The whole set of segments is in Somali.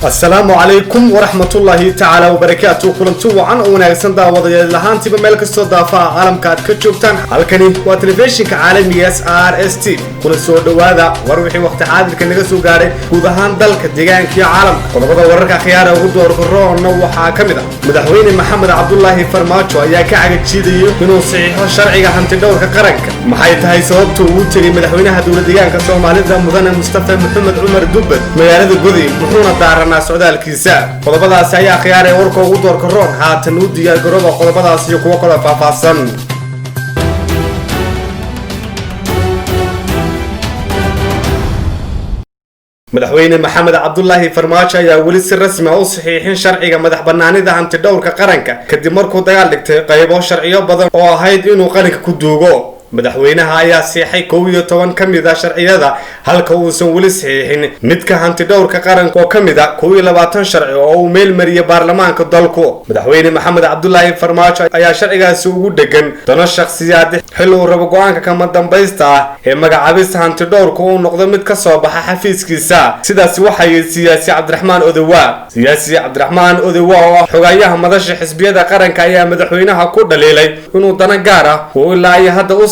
السلام عليكم ورحمة الله تعالى وبركاته. كلنتو عن وناقصن داوديال lahaantiba meel kasto daafaha caalamka aad ka joogtaan. Halkani waa telefishinka caalamiga SRST. Kuna soo dhawaada war wixii waqti xaadirka naga soo gaaray guud ahaan dalka deegaanka iyo caalamka. Qodobada wararka khiyaara ugu doorqoroona waxaa kamid ah madaxweyne Maxamed Cabdullaahi Farmaajo ayaa ka cagajidayay inuu saxiixo sharciga hanti dhawrka qaranka. Maxay tahay sababta uu tagay madaxweynaha dowladda deegaanka Soomaalida Mudane Mustafa Maxamed Cumar Dubbad magaalada Gudi wuxuuna daaranaa socdaalkiisa. Qodobadaas ayaa khiyaaray warka ugu doorqoroon haatan u diyaar garooba qodobadaas iyo kuwa kale faahfaahsan. madaxweyne Maxamed Cabdullaahi Farmaajo ayaa weli si rasmi ah u saxiixin sharciga madax banaanida hanti dhawrka qaranka kadib markuu dagaal dhigtay qaybo sharciyo badan oo ahayd inuu qaranka ku duugo. madaxweynaha ayaa saxiixay 11 kamid ah sharciyada halka uusan weli saxiixin midka hanti dhawrka qaranka oo kamid ah 12 sharci oo uu meel mariyay baarlamaanka dalku. madaxweyne Maxamed Cabdullaahi Farmaajo ayaa sharcigaasi ugu dhagan dano shakhsiyaad xil uu rabo go'aanka kama dambaysta ah ee magacaabista hanti dhawrka uu noqdo mid ka soo baxa xafiiskiisa. sidaas waxay siyaasi Cabdiraxmaan Odewa oo xogayaha madasha xisbiyada qaranka ayaa madaxweynaha ku dhaleelay inuu dana gaar ah oo ilaa ay hadda u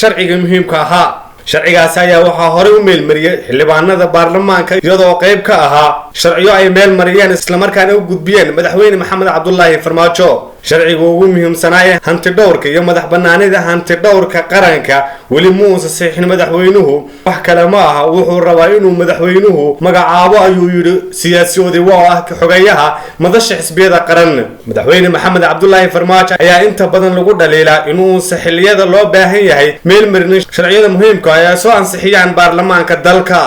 sharciga muhiimka ahaa. sharcigaas ayaa waxaa horey u meel mariyay xildhibaanada baarlamaanka iyadoo qayb ka ahaa sharciyo ay meel mariyeen isla markaana u gudbiyeen madaxweyne Maxamed Cabdullaahi Farmaajo. sharciga ugu muhiimsanaa hanti dhawrka iyo madax banaanida hanti dhawrka qaranka weli muusa saxiixin madaxweynuhu wax kale ma aha wuxuu rabaa inuu madaxweynuhu magacaabo ayuu yiri siyaasi Odewa oo ah xogayaha madasha xisbiyada qaran. madaxweyne Maxamed Cabdullaahi Farmaajo ayaa inta badan lagu dhaleelaa inuu saxiixiyada loo baahan yahay meel marin sharciyada muhiimka ah ay soo ansixiyaan baarlamaanka dalka.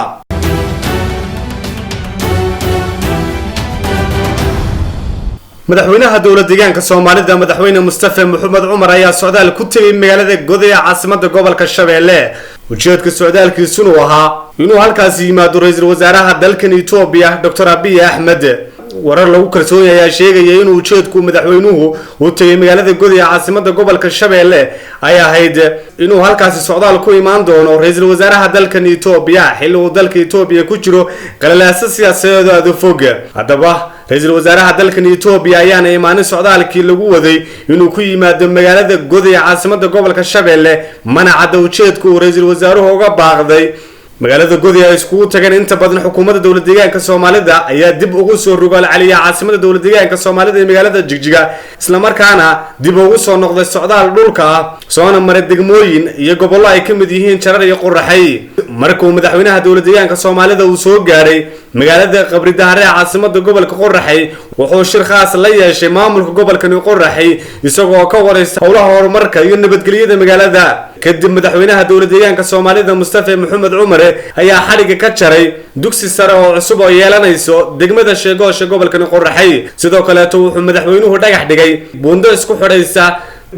madaxweynaha dowladda deegaanka Soomaalida madaxweyne Mustafa Maxamed Cumar ayaa socdaal ku tagay magaalada Gudi ee caasimadda gobolka Shabeelle. ujeedka socdaalkiisu ahaa inuu halkaas yimaado ra'iisul wasaaraha dalkan Itoobiya Dr. Abiy Ahmed. warar lagu kalsoon yahay ayaa sheegaya inuu ujeedku madaxweynuhu u tagay magaalada Gudi ee caasimadda gobolka Shabeelle ay ahayd inuu halkaas socdaal ku imaan doono ra'iisul wasaaraha dalkan Itoobiya xilli uu dalka Itoobiya ku jiro qalalaasa siyaasadeed aad u fog. haddaba ra'iisul wasaaraha dalkan Itoobiya ayaana imaanin socdaalkii lagu waday inuu ku yimaado magaalada Gudi ee caasimadda gobolka Shabeelle mana cadda ujeedku uu ra'iisul wasaaruhu uga baaqday. magaalada Gudi ay isku tageen inta badan xukuumadda dowladda deegaanka Soomaalida ayaa dib ugu soo rogaal caliya caasimadda dowladda deegaanka Soomaalida ee magaalada Jigjiga isla markaana dib ugu soo noqday socdaal dhulka ah soona maray degmooyin iyo gobollo ay kamid yihiin Jarar iyo Qoraxay. markuu madaxweynaha dowladda deegaanka Soomaalida uu soo gaaray magaalada Qabri Dahare ee caasimadda gobolka Qoraxay wuxuu shir khaas la yeeshay maamulka gobolka Qoraxay isagoo ka wareystay howlaha horumarka iyo nabadgelyada magaalada. kadib madaxweynaha dowladda deegaanka Soomaalida Mustafa Maxamed Cumar ayaa xariga ka jaray dugsi sare oo cusub oo yeelanayso degmada Sheegoosha gobolka Qoraxay. sidoo kale wuxuu madaxweynuhu dhagax dhigay buundo isku xidhaysa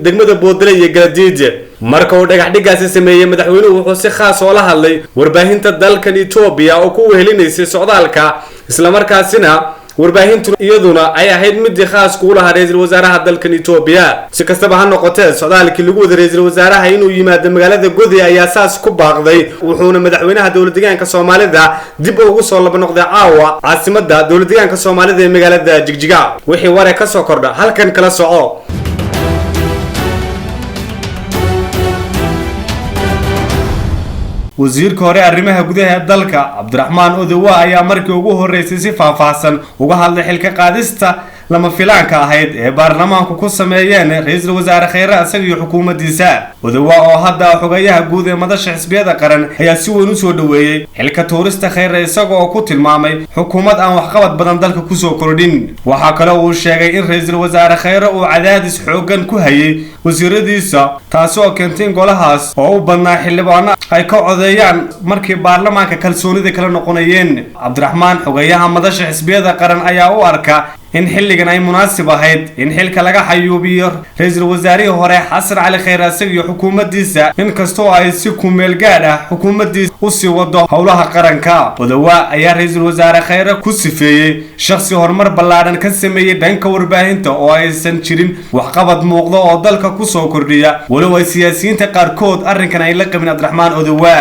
degmada Boodle iyo Galadiid. marka uu dhagax dhigaasi sameeyay madaxweynuhu wuxuu si khaas oo la hadlay warbaahinta dalkan Itoobiya oo ku wehelinaysay socdaalka isla markaasina warbaahintu iyaduna ay ahayd mid khaas ku lahaa ra'iisul wasaaraha dalkan Itoobiya. si kastaba ha noqotee socdaalkii lagu waday ra'iisul wasaaraha inuu yimaado magaalada Gudi ayaa saas ku baaqday wuxuuna madaxweynaha dowladda deegaanka Soomaalida dib ugu soo laba noqday caawa caasimadda dowladda deegaanka Soomaalida ee magaalada Jigjiga. wixii ware ka soo kordha halkan kala soco. wasiirka hore arrimaha gudaha dalka Cabdiraxmaan Odewa ayaa markii ugu horeysay si faahfaahsan uga hadlay xilka qaadista lama filaanka ahayd ee baarlamaanku ku sameeyeen ra'iisul wasaare Khayre asaga iyo xukuumaddiisa. Odewa oo hadda xogayaha guud ee madasha xisbiyada qaran ayaa si weyn u soo dhaweeyay xilka tuurista Khayre isagoo ku tilmaamay xukuumad aan waxqabad badan dalka ku soo kordhin. waxa kale oo uu sheegay in ra'iisul wasaare Khayre uu cadaadis xoogan ku hayay wasiiradiisa taasoo keentay in golahaas oo u badnaa xildhibaano ay ka codeeyaan markii baarlamaanka kalsoonida kala noqonayeen. Cabdiraxmaan xogayaha madasha xisbiyada qaran ayaa u arka in xilligan ay munaasib ahayd in xilka laga xayuubiyo ra'iisul wasaarihii hore Xasan Cali Khayre asaga iyo xukuumaddiisa inkastoo ay si ku meel gaar ah xukuumaddiisa u sii wado howlaha qaranka. Odewa ayaa ra'iisul wasaare Khayre ku sifeeyay shakhsi horumar ballaaran ka sameeyay dhanka warbaahinta oo aysan jirin waxqabad muuqda oo dalka ku soo kordhiya walow ay siyaasiyiinta qaarkood arrinkan ay la qabin Cabdiraxmaan Odewa.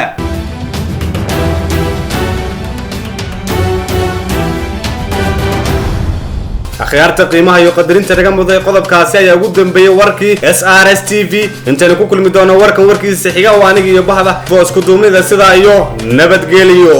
akhyaarta qiimaha iyo qadarinta naga muday qodobkaasi ayaa ugu dambeeyay warkii SRS TV intaan ku kulmi doono warkan warkiisa xiga oo aniga iyo bahda boos ku duumnida sida iyo nabadgeliyo.